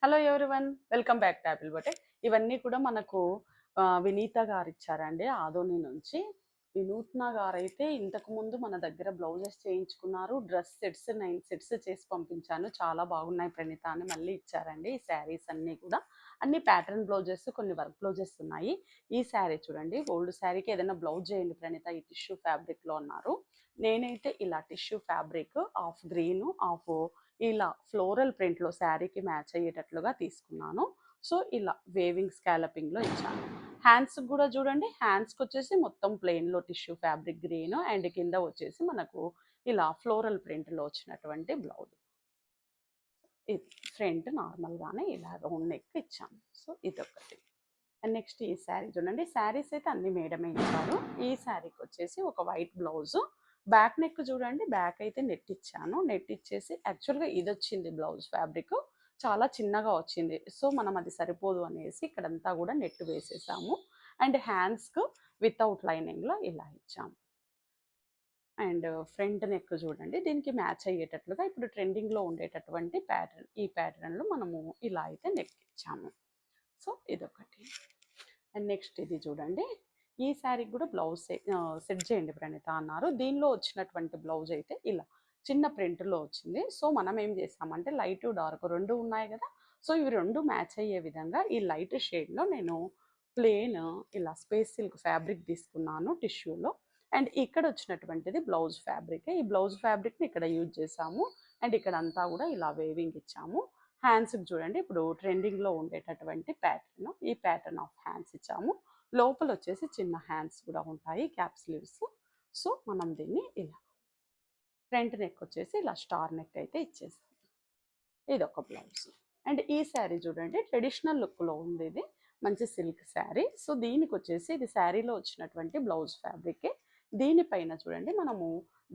Hello everyone, welcome back to Apple boutique. ఇవన్నీ కూడా మనకు వినీత గారు ఇచ్చారండి ఆదోని నుంచి. వినూత్న గారైతే ఇంతకు ముందు మన దగ్గర బ్లౌజెస్ చేయించుకున్నారు, డ్రెస్ సెట్స్ 9 సెట్స్ చేసి పంపించాను, చాలా బాగున్నాయి ప్రణీత అని మళ్ళీ ఇచ్చారండి. ఈ శారీస్ అన్నీ కూడా అన్ని ప్యాటర్న్ బ్లౌజెస్, కొన్ని వర్క్ బ్లౌజెస్ ఉన్నాయి. ఈ శారీ చూడండి, ఓల్డ్ శారీకి ఏదైనా బ్లౌజ్ చేయండి ప్రణీత ఈ టిష్యూ ఫ్యాబ్రిక్లో అన్నారు. నేనైతే ఇలా tissue fabric of green of ఇలా ఫ్లోరల్ ప్రింట్లో శారీకి మ్యాచ్ అయ్యేటట్లుగా తీసుకున్నాను. సో ఇలా వేవింగ్ స్కాలపింగ్లో ఇచ్చాను. హ్యాండ్స్కి కూడా చూడండి, హ్యాండ్స్కి వచ్చేసి మొత్తం ప్లెయిన్లో టిష్యూ ఫ్యాబ్రిక్ గ్రీన్ అండ్ కింద వచ్చేసి మనకు ఇలా ఫ్లోరల్ ప్రింట్లో వచ్చినటువంటి బ్లౌజ్. ఇది ఫ్రంట్ నార్మల్గానే ఇలా రౌండ్ నెక్ ఇచ్చాము. సో ఇదొకటి. అండ్ నెక్స్ట్ ఈ శారీ చూడండి, శారీస్ అయితే అన్ని మేడమే ఇచ్చారు. ఈ శారీకి వచ్చేసి ఒక వైట్ బ్లౌజు, బ్యాక్ నెక్ చూడండి, బ్యాక్ అయితే నెట్ ఇచ్చాను. నెట్ ఇచ్చేసి యాక్చువల్గా ఇది వచ్చింది బ్లౌజ్ ఫ్యాబ్రిక్ చాలా చిన్నగా వచ్చింది. సో మనం అది సరిపోదు అనేసి ఇక్కడంతా కూడా నెట్ వేసేసాము. అండ్ హ్యాండ్స్కు వితౌట్ లైనింగ్లో ఇలా ఇచ్చాము. అండ్ ఫ్రంట్ నెక్ చూడండి, దీనికి మ్యాచ్ అయ్యేటట్లుగా ఇప్పుడు ట్రెండింగ్లో ఉండేటటువంటి ప్యాటర్న్, ఈ ప్యాటర్న్లో మనము ఇలా అయితే నెక్ ఇచ్చాము. సో ఇదొకటి. అండ్ నెక్స్ట్ ఇది చూడండి, ఈ శారీకి కూడా బ్లౌజ్ సెట్ చేయండి ప్రణీత అన్నారు. దీనిలో వచ్చినటువంటి బ్లౌజ్ అయితే ఇలా చిన్న ప్రింట్లో వచ్చింది. సో మనం ఏం చేసామంటే లైట్ డార్క్ రెండు ఉన్నాయి కదా, సో ఇవి రెండు మ్యాచ్ అయ్యే విధంగా ఈ లైట్ షేడ్లో నేను ప్లేన్ ఇలా స్పేస్ సిల్క్ ఫ్యాబ్రిక్ తీసుకున్నాను టిష్యూలో. అండ్ ఇక్కడ వచ్చినటువంటిది బ్లౌజ్ ఫ్యాబ్రిక్. ఈ బ్లౌజ్ ఫ్యాబ్రిక్ని ఇక్కడ యూజ్ చేసాము. అండ్ ఇక్కడ అంతా కూడా ఇలా వేవింగ్ ఇచ్చాము. హ్యాండ్స్కి చూడండి, ఇప్పుడు ట్రెండింగ్లో ఉండేటటువంటి ప్యాటర్న్, ఈ ప్యాటర్న్ ఆఫ్ హ్యాండ్స్ ఇచ్చాము. లోపల వచ్చేసి చిన్న హ్యాండ్స్ కూడా ఉంటాయి, క్యాప్ స్లీవ్స్. సో మనం దీన్ని ఇలా ఫ్రంట్ నెక్ వచ్చేసి ఇలా స్టార్ నెక్ అయితే ఇచ్చేసాం. ఇది ఒక బ్లౌజ్. అండ్ ఈ శారీ చూడండి, ట్రెడిషనల్ లుక్లో ఉంది, ఇది మంచి సిల్క్ శారీ. సో దీనికి వచ్చేసి ఇది శారీలో వచ్చినటువంటి బ్లౌజ్ ఫ్యాబ్రికే. దీనిపైన చూడండి మనము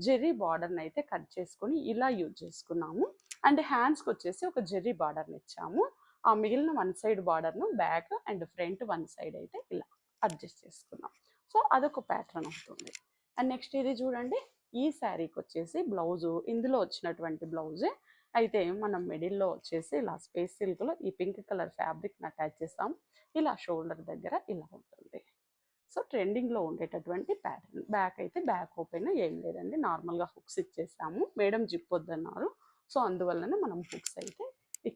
జెర్రీ బార్డర్ని అయితే కట్ చేసుకొని ఇలా యూజ్ చేసుకున్నాము. అండ్ హ్యాండ్స్కి వచ్చేసి ఒక జెర్రీ బార్డర్ని ఇచ్చాము. ఆ మిగిలిన వన్ సైడ్ బార్డర్ను back and front one side అయితే ఇలా అడ్జస్ట్ చేసుకున్నాం. సో అదొక ప్యాటర్న్ అవుతుంది. అండ్ నెక్స్ట్ ఇది చూడండి, ఈ శారీకి వచ్చేసి బ్లౌజు ఇందులో వచ్చినటువంటి బ్లౌజే అయితే మనం మిడిల్లో వచ్చేసి ఇలా స్పేస్ సిల్క్లో ఈ పింక్ కలర్ ఫ్యాబ్రిక్ని అటాచ్ చేస్తాం. ఇలా షోల్డర్ దగ్గర ఇలా ఉంటుంది. సో ట్రెండింగ్లో ఉండేటటువంటి ప్యాటర్న్. బ్యాక్ అయితే బ్యాక్ ఓపెన్ ఏం లేదండి, నార్మల్గా హుక్స్ ఇచ్చేసాము. మేడం జిప్ వద్దన్నారు, సో అందువల్లనే మనం హుక్స్ అయితే